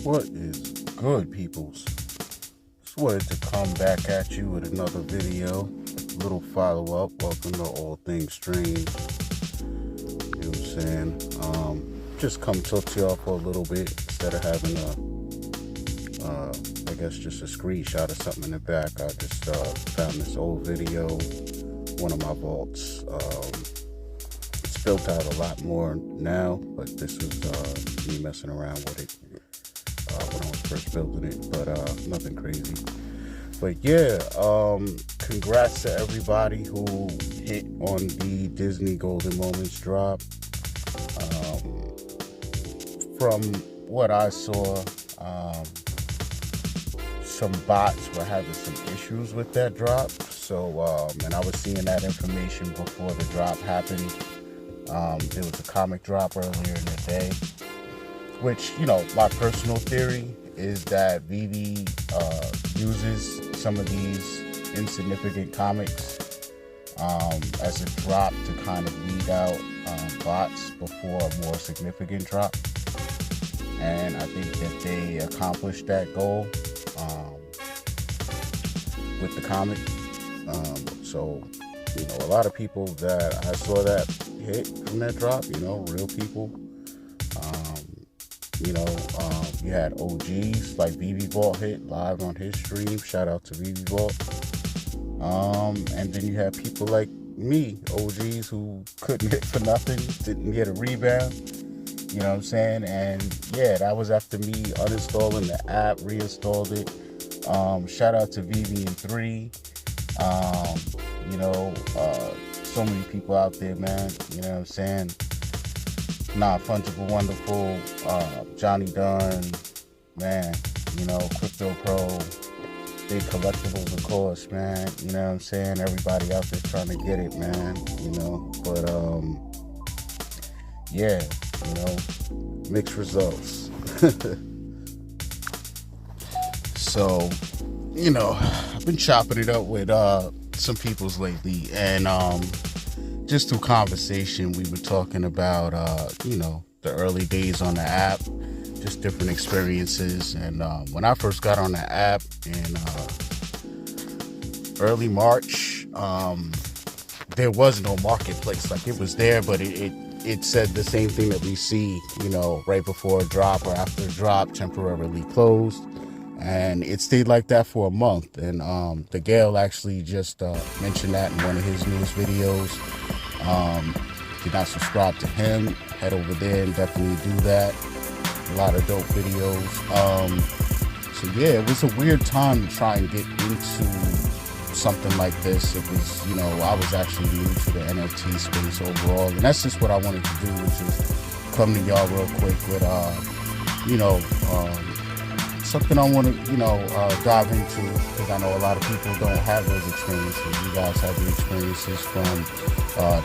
What is good, peoples? Just wanted to come back at you with another video, little follow-up. Welcome to All Things Strange. You know what I'm saying? Just come talk to y'all for a little bit instead of having I guess just a screenshot of something in the back. I just found this old video, one of my vaults. It's built out a lot more now, but this was me messing around with it when I was first building it, but nothing crazy. But yeah, congrats to everybody who hit on the Disney Golden Moments drop. From what I saw, some bots were having some issues with that drop. So, and I was seeing that information before the drop happened. There was a comic drop earlier in the day, which, you know, my personal theory is that VeVe uses some of these insignificant comics as a drop to kind of weed out bots before a more significant drop. And I think that they accomplished that goal with the comic. So, you know, a lot of people that I saw that hit from that drop, you know, real people. You know, you had OGs like VeVe Vault hit live on his stream. Shout out to VeVe Vault. And then you had people like me, OGs, who couldn't hit for nothing, didn't get a rebound. You know what I'm saying? And yeah, that was after me uninstalling the app, reinstalled it. Shout out to VeVe3. You know, so many people out there, man. You know what I'm saying? Fungible Wonderfull, Johnny DUNN, man, you know, Crypto Pro, Big Collectables, of course, man. You know what I'm saying? Everybody out there trying to get it, man, you know. But, yeah, you know, mixed results. So, you know, I've been chopping it up with some peoples lately, and just through conversation, we were talking about, you know, the early days on the app, just different experiences. And when I first got on the app in early March, there was no marketplace. Like, it was there, but it said the same thing that we see, you know, right before a drop or after a drop, temporarily closed. And it stayed like that for a month. And the GALE actually just mentioned that in one of his news videos. If you're not subscribed to him, head over there and definitely do that. A lot of dope videos. So yeah, it was a weird time to try and get into something like this. It was, you know, I was actually new to the NFT space overall, and that's just what I wanted to do, was just come to y'all real quick with, you know, something I want to, you know, dive into, because I know a lot of people don't have those experiences. You guys have the experiences from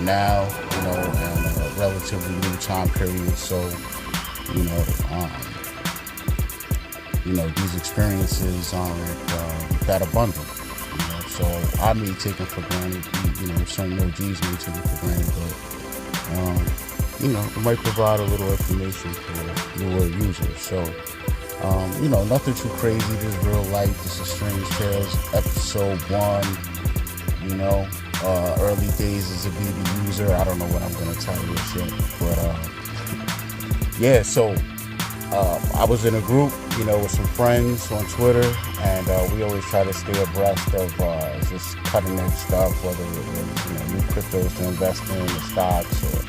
now, you know, and a relatively new time period. So, you know, these experiences aren't that abundant. You know, so I may take them for granted. You know, certain OGs may take them for granted, but you know, it might provide a little information for newer users. So. You know, nothing too crazy, just real light. This is Strange Tales, episode 1. You know, early days as a VeVe user. I don't know what I'm going to title this yet, but yeah, so I was in a group, you know, with some friends on Twitter, and we always try to stay abreast of just cutting edge stuff, whether it was, you know, new cryptos to invest in, the stocks, or,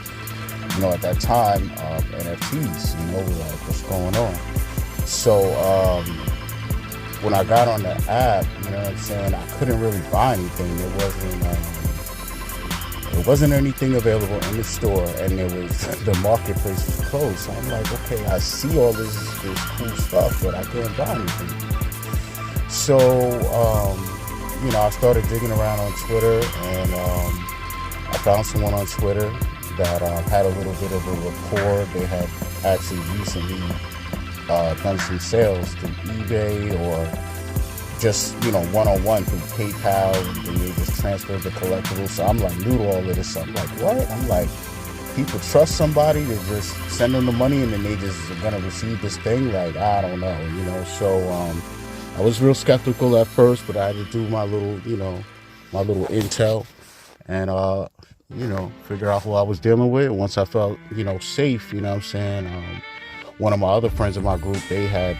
you know, at that time, NFTs, you know, like, what's going on. So, when I got on the app, you know what I'm saying, I couldn't really buy anything. There wasn't anything available in the store, and the marketplace was closed. So I'm like, okay, I see all this cool stuff, but I can't buy anything. So, you know, I started digging around on Twitter, and I found someone on Twitter that had a little bit of a rapport. They had actually recently done some sales through eBay, or just, you know, one-on-one through PayPal, and they just transferred the collectibles. So I'm like new to all of this. So I'm like, what? I'm like, people trust somebody to just send them the money and then they just are gonna receive this thing? Like, I don't know, you know. So I was real skeptical at first, but I had to do my little, you know, my little intel and you know, figure out who I was dealing with. Once I felt, you know, safe, you know what I'm saying, one of my other friends in my group, they had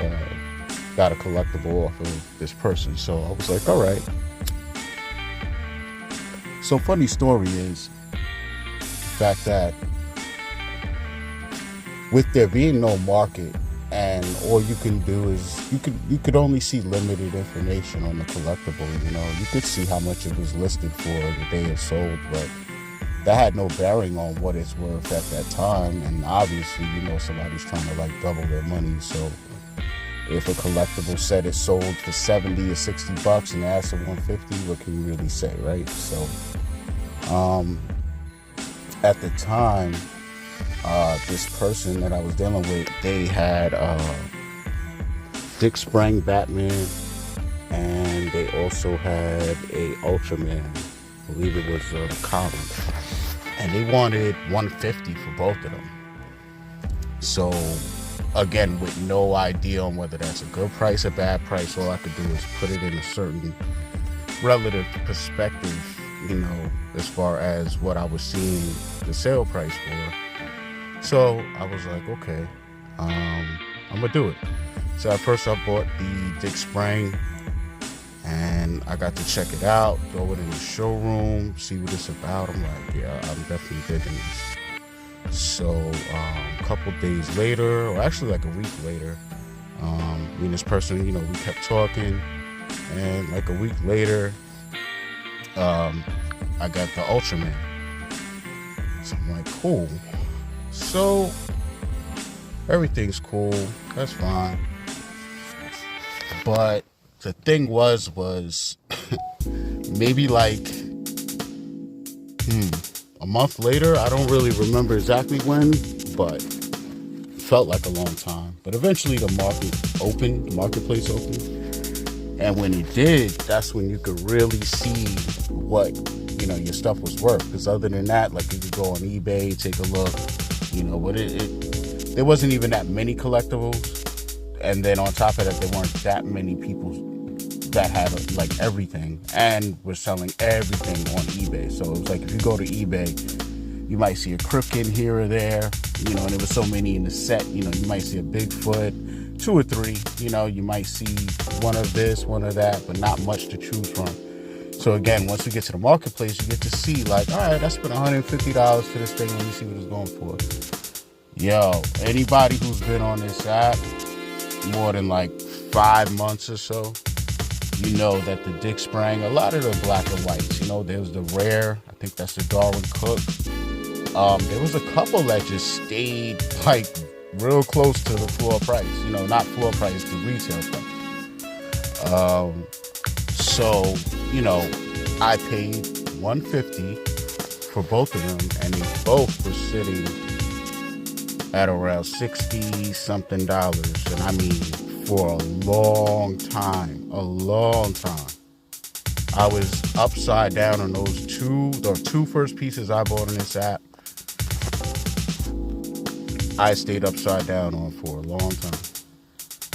got a collectible off of this person. So I was like, all right. So funny story is the fact that with there being no market and all you can do is you could only see limited information on the collectible. You know, you could see how much it was listed for the day it sold, but that had no bearing on what it's worth at that time. And obviously, you know, somebody's trying to like double their money. So if a collectible said it sold for 70 or 60 bucks and asked for 150, what can you really say, right? So at the time, this person that I was dealing with, they had Dick Sprang Batman, and they also had a Ultraman, I believe it was a comic, and they wanted 150 for both of them. So again, with no idea on whether that's a good price or bad price, all I could do is put it in a certain relative perspective, you know, as far as what I was seeing the sale price for. So I was like, okay, I'm gonna do it. So at first I bought the Dick Sprang, and I got to check it out, throw it in the showroom, see what it's about. I'm like, yeah, I'm definitely digging this. So a couple days later, or actually like a week later, me and this person, you know, we kept talking, and like a week later, I got the Ultraman. So I'm like, cool. So everything's cool, that's fine. But the thing was maybe like a month later, I don't really remember exactly when, but felt like a long time. But eventually the marketplace opened. And when it did, that's when you could really see what, you know, your stuff was worth. Because other than that, like you could go on eBay, take a look, you know, but there wasn't even that many collectibles. And then on top of that, there weren't that many people that had like everything and were selling everything on eBay. So it was like if you go to eBay, you might see a Kripken here or there, you know, and there was so many in the set, you know, you might see a Bigfoot, 2 or 3, you know, you might see one of this, one of that, but not much to choose from. So again, once we get to the marketplace, you get to see like, all right, I spent $150 for this thing, let me see what it's going for. Yo, anybody who's been on this app more than like 5 months or so, you know that the Dick Sprang, a lot of the black and whites, you know, there was the rare, I think that's the Darwin Cook. There was a couple that just stayed like real close to the floor price, you know, not floor price, the retail price. So, you know, I paid $150 for both of them, and they both were sitting at around $60 something, and I mean for a long time. I was upside down on those two first pieces I bought on this app. I stayed upside down on for a long time.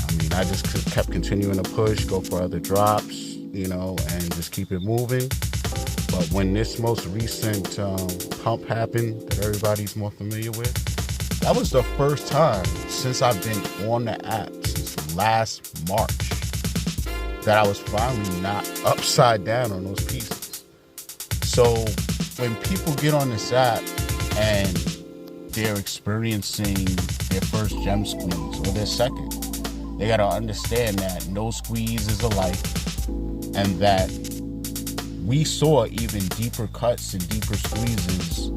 I mean, I just kept continuing to push, go for other drops, you know, and just keep it moving. But when this most recent pump happened that everybody's more familiar with, that was the first time since I've been on the app, since last March, that I was finally not upside down on those pieces. So when people get on this app and they're experiencing their first gem squeeze or their second, they gotta understand that no squeeze is alike, and that we saw even deeper cuts and deeper squeezes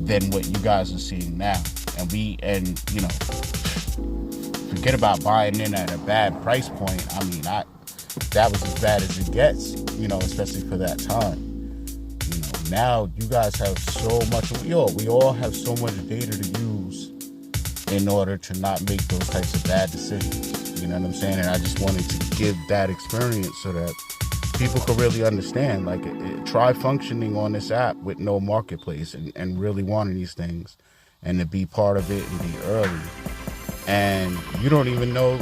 than what you guys are seeing now. And you know, forget about buying in at a bad price point. I mean, that was as bad as it gets, you know, especially for that time. You know, now you guys have so much, we all have so much data to use in order to not make those types of bad decisions. You know what I'm saying? And I just wanted to give that experience so that people could really understand. Like, try functioning on this app with no marketplace and really wanting these things and to be part of it and be early. And you don't even know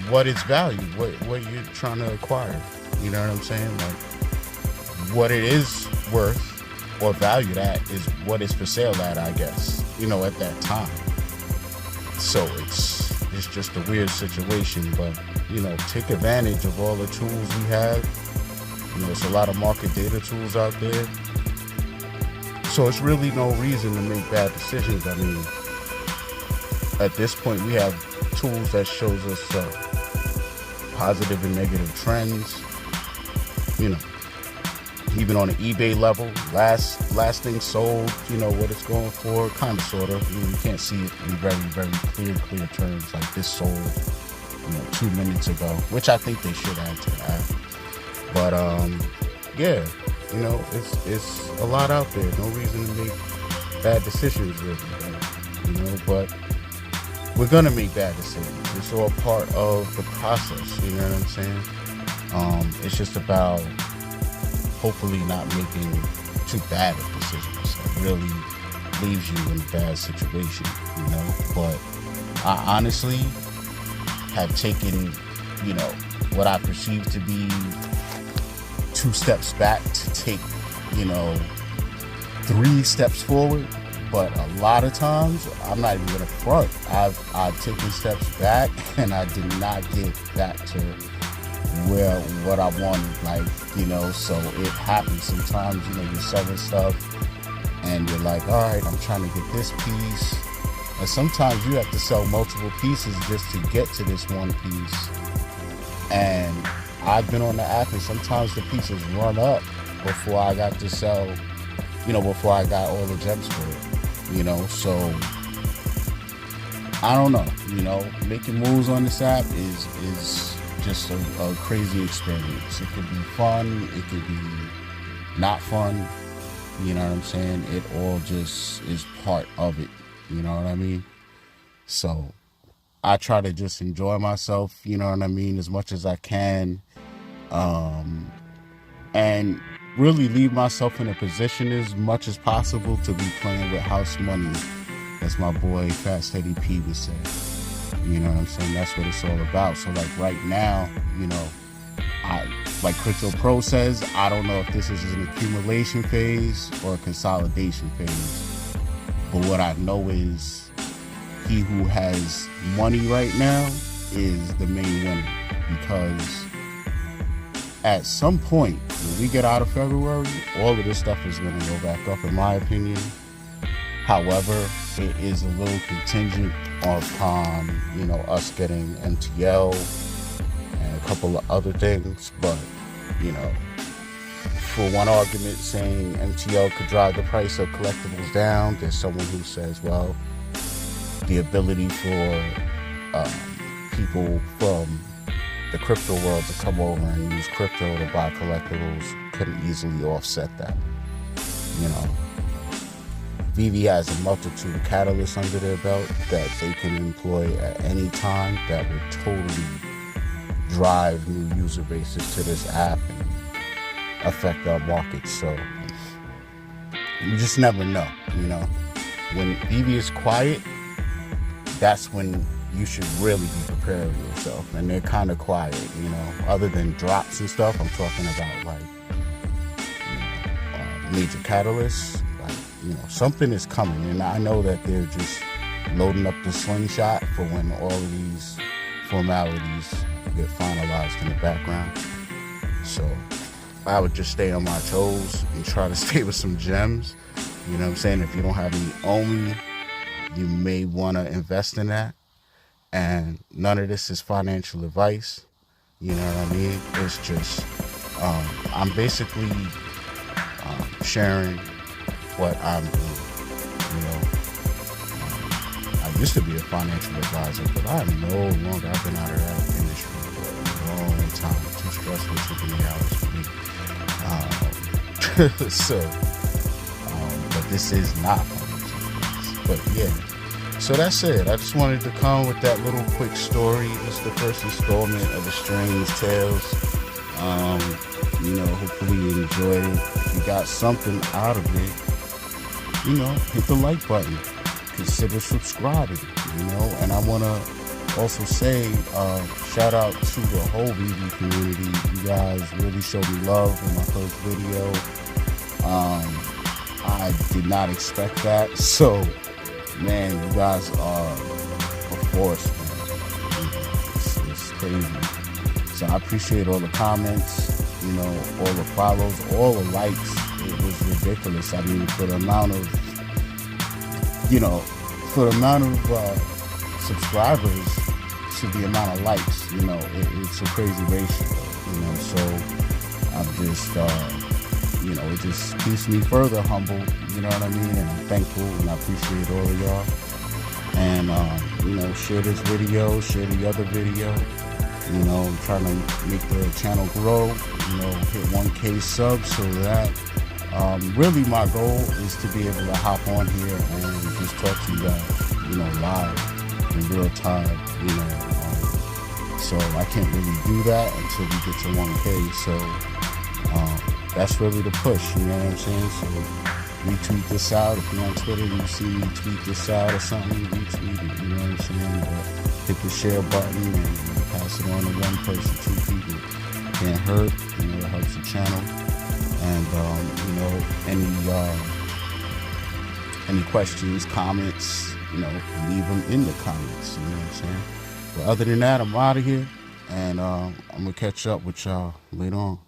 what its value, what you're trying to acquire. You know what I'm saying? Like, what it is worth or valued at is what it's for sale at, I guess, you know, at that time. So it's just a weird situation, but, you know, take advantage of all the tools we have. You know, it's a lot of market data tools out there. So it's really no reason to make bad decisions. I mean, at this point, we have tools that shows us positive and negative trends. You know, even on the eBay level, last thing sold, you know, what it's going for, kind of, sort of. You know, you can't see it in very, very clear terms, like this sold, you know, 2 minutes ago, which I think they should add to the app. But, yeah, you know, it's a lot out there. No reason to make bad decisions, really, you know, but we're going to make bad decisions. It's all part of the process, you know what I'm saying? It's just about hopefully not making too bad of decisions that really leaves you in a bad situation, you know? But I honestly have taken, you know, what I perceive to be 2 steps back to take, you know, 3 steps forward. But a lot of times, I'm not even gonna front, I've taken steps back and I did not get back to what I wanted, like, you know. So it happens sometimes, you know, you're selling stuff and you're like, all right, I'm trying to get this piece, and sometimes you have to sell multiple pieces just to get to this one piece. And I've been on the app and sometimes the pieces run up before I got to sell, you know, before I got all the gems for it, you know. So I don't know, you know, making moves on this app is just a crazy experience. It could be fun, it could be not fun, you know what I'm saying? It all just is part of it, you know what I mean? So I try to just enjoy myself, you know what I mean, as much as I can, and really leave myself in a position as much as possible to be playing with house money, as my boy Fast Eddie P would say. You know what I'm saying? That's what it's all about. So, like, right now, you know, like Crypto Pro says, I don't know if this is an accumulation phase or a consolidation phase. But what I know is he who has money right now is the main winner. Because at some point, when we get out of February, all of this stuff is going to go back up, in my opinion. However, it is a little contingent upon, you know, us getting MTL and a couple of other things. But, you know, for one argument saying MTL could drive the price of collectibles down, there's someone who says, well, the ability for people from the crypto world to come over and use crypto to buy collectibles could easily offset that, you know. VeVe has a multitude of catalysts under their belt that they can employ at any time that would totally drive new user bases to this app and affect our market. So you just never know, you know. When VeVe is quiet, that's when you should really be preparing yourself. And they're kind of quiet, you know. Other than drops and stuff, I'm talking about, like, you know, major catalysts. You know, something is coming, and I know that they're just loading up the slingshot for when all of these formalities get finalized in the background. So I would just stay on my toes and try to stay with some gems. You know what I'm saying? If you don't have any OMI, you may want to invest in that. And none of this is financial advice. You know what I mean? It's just, I'm basically sharing what I'm doing, you know. I used to be a financial advisor, but I am no longer. I've been out of that industry for a long time. Too stressful, too many hours for me. So, but this is not financial advice. But yeah, so that's it. I just wanted to come with that little quick story. This is the first installment of the Strange Tales. You know, hopefully you enjoyed it. If you got something out of it, you know, hit the like button. Consider subscribing, you know. And I want to also say, shout out to the whole VeVe community. You guys really showed me love in my first video. I did not expect that. So, man, you guys are a force, man. It's crazy. So I appreciate all the comments, you know, all the follows, all the likes. It was ridiculous. I mean, for the amount of, you know, subscribers to the amount of likes, you know, it's a crazy ratio, you know. So I'm just, you know, it just keeps me further humble, you know what I mean? And I'm thankful and I appreciate all of y'all. And, you know, share this video, share the other video. You know, I'm trying to make the channel grow, you know, hit 1K subs so that really my goal is to be able to hop on here and just talk to you guys, you know, live in real time, you know. So I can't really do that until we get to 1K. So that's really the push, you know what I'm saying? So retweet this out. If you're on Twitter and you see me tweet this out or something, retweet it, you know what I'm saying? Or hit the share button and pass it on to one person, 2 people. Can't hurt, you know, it helps the channel. And, you know, any questions, comments, you know, leave them in the comments, you know what I'm saying? But other than that, I'm out of here, and I'm going to catch up with y'all later on.